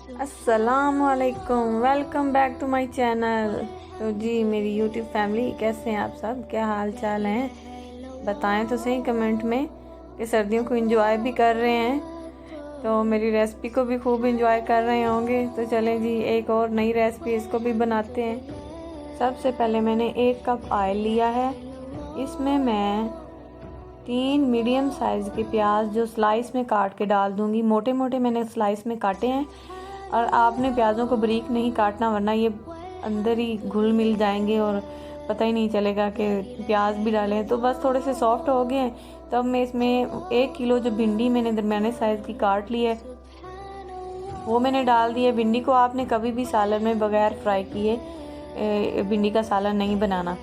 अस्सलामुअलैकुम, welcome back to my channel. तो जी मेरी यूट्यूब फैमिली, कैसे हैं आप सब? क्या हाल चाल हैं? बताएं तो सही कमेंट में कि सर्दियों को एंजॉय भी कर रहे हैं, तो मेरी रेसिपी को भी खूब एंजॉय कर रहे होंगे। तो चलें जी, एक और नई रेसिपी इसको भी बनाते हैं। सबसे पहले मैंने 1 कप ऑयल लिया है। इसमें मैं 3 मीडियम साइज़ के प्याज जो स्लाइस में काट के डाल दूंगी। मोटे मोटे मैंने स्लाइस में काटे हैं, और आपने प्याज़ों को बारीक नहीं काटना, वरना ये अंदर ही घुल मिल जाएंगे और पता ही नहीं चलेगा कि प्याज भी डाले हैं। तो बस थोड़े से सॉफ्ट हो गए हैं। तो अब मैं इसमें 1 किलो जो भिंडी मैंने दरमियाने साइज़ की काट ली है वो मैंने डाल दी है। भिंडी को आपने कभी भी सालन में बगैर फ्राई किए भिंडी का सालन नहीं बनाना,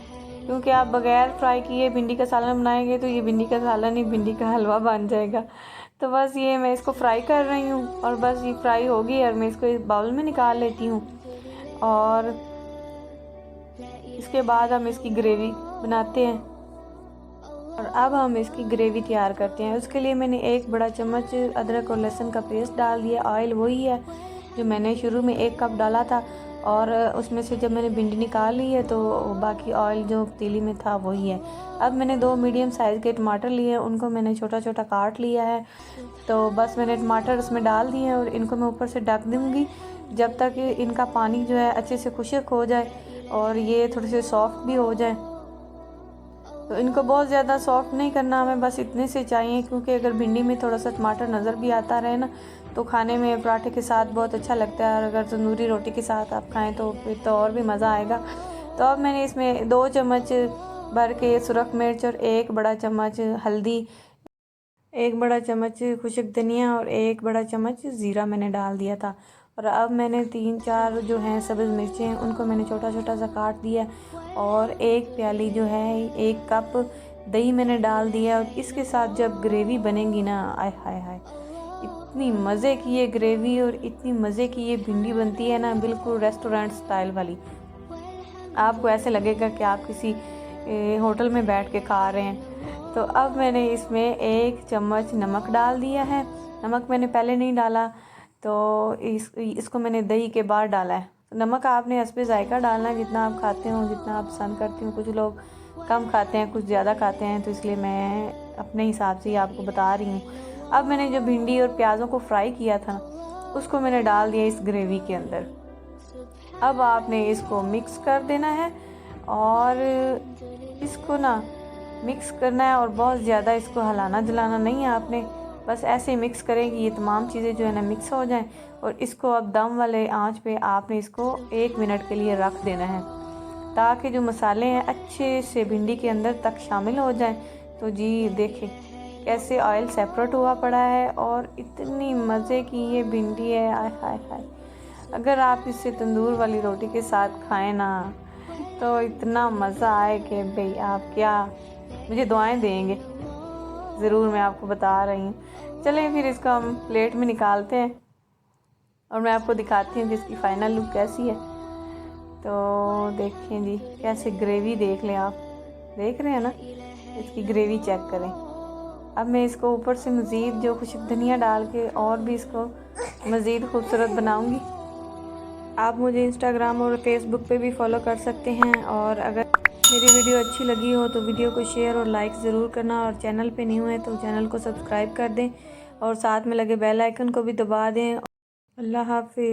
क्योंकि आप बगैर फ्राई किए भिंडी का सालन बनाएंगे तो ये भिंडी का सालन ही भिंडी का हलवा बन जाएगा। तो बस ये मैं इसको फ्राई कर रही हूँ, और बस ये फ्राई होगी और मैं इसको इस बाउल में निकाल लेती हूँ। और इसके बाद हम इसकी ग्रेवी बनाते हैं, और अब हम इसकी ग्रेवी तैयार करते हैं। उसके लिए मैंने 1 बड़ा चम्मच अदरक और लहसुन का पेस्ट डाल दिया। ऑयल वही है जो मैंने शुरू में 1 कप डाला था, और उसमें से जब मैंने भिंडी निकाल ली है तो बाकी ऑयल जो पतीली में था वही है। अब मैंने 2 मीडियम साइज़ के टमाटर लिए, उनको मैंने छोटा छोटा काट लिया है। तो बस मैंने टमाटर उसमें डाल दिए और इनको मैं ऊपर से ढक दूँगी जब तक इनका पानी जो है अच्छे से खुश्क हो जाए और ये थोड़े से सॉफ्ट भी हो जाए। तो इनको बहुत ज़्यादा सॉफ्ट नहीं करना हमें, बस इतने से चाहिए, क्योंकि अगर भिंडी में थोड़ा सा टमाटर नज़र भी आता रहे ना तो खाने में पराठे के साथ बहुत अच्छा लगता है, और अगर तंदूरी रोटी के साथ आप खाएं तो फिर तो और भी मज़ा आएगा। तो अब मैंने इसमें 2 चम्मच भर के सुरख मिर्च और 1 बड़ा चम्मच हल्दी, 1 बड़ा चम्मच खुशक धनिया और 1 बड़ा चम्मच ज़ीरा मैंने डाल दिया था। और अब मैंने 3-4 जो हैं सब्ज़ मिर्चें हैं उनको मैंने छोटा छोटा सा काट दिया, और 1 प्याली जो है 1 कप दही मैंने डाल दिया। और इसके साथ जब ग्रेवी बनेगी ना, आय हाय हाय, इतनी मज़े की ये ग्रेवी और इतनी मज़े की ये भिंडी बनती है ना, बिल्कुल रेस्टोरेंट स्टाइल वाली। आपको ऐसे लगेगा कि आप किसी होटल में बैठ के खा रहे हैं। तो अब मैंने इसमें 1 चम्मच नमक डाल दिया है। नमक मैंने पहले नहीं डाला, तो इसको मैंने दही के बाद डाला है। तो नमक आपने हस्बे ज़ायका डालना है, जितना आप खाते हो, जितना आप पसंद करते हो। कुछ लोग कम खाते हैं, कुछ ज़्यादा खाते हैं, तो इसलिए मैं अपने हिसाब से ही आपको बता रही हूँ। अब मैंने जो भिंडी और प्याज़ों को फ्राई किया था उसको मैंने डाल दिया इस ग्रेवी के अंदर। अब आपने इसको मिक्स कर देना है, और इसको ना मिक्स करना है, और बहुत ज़्यादा इसको हिलाना जलाना नहीं है आपने, बस ऐसे मिक्स करें कि ये तमाम चीज़ें जो है ना मिक्स हो जाएं। और इसको अब दम वाले आंच पे आपने इसको 1 मिनट के लिए रख देना है, ताकि जो मसाले हैं अच्छे से भिंडी के अंदर तक शामिल हो जाएं। तो जी देखें कैसे ऑयल सेपरेट हुआ पड़ा है, और इतनी मज़े की ये भिंडी है, आय हाय हाय। अगर आप इसे तंदूर वाली रोटी के साथ खाएं ना तो इतना मज़ा आए कि भाई आप क्या मुझे दुआएं देंगे। ज़रूर, मैं आपको बता रही हूँ। चलें फिर इसको हम प्लेट में निकालते हैं, और मैं आपको दिखाती हूँ कि इसकी फ़ाइनल लुक कैसी है। तो देखें जी, कैसे ग्रेवी देख लें, आप देख रहे हैं ना, इसकी ग्रेवी चेक करें। अब मैं इसको ऊपर से मज़ीद जो खुशक धनिया डाल के और भी इसको मज़ीद खूबसूरत बनाऊँगी। आप मुझे इंस्टाग्राम और फेसबुक पे भी फॉलो कर सकते हैं, और अगर मेरी वीडियो अच्छी लगी हो तो वीडियो को शेयर और लाइक ज़रूर करना, और चैनल पे न्यू है तो चैनल को सब्सक्राइब कर दें, और साथ में लगे बेल आइकन को भी दबा दें। अल्लाह हाफिज़।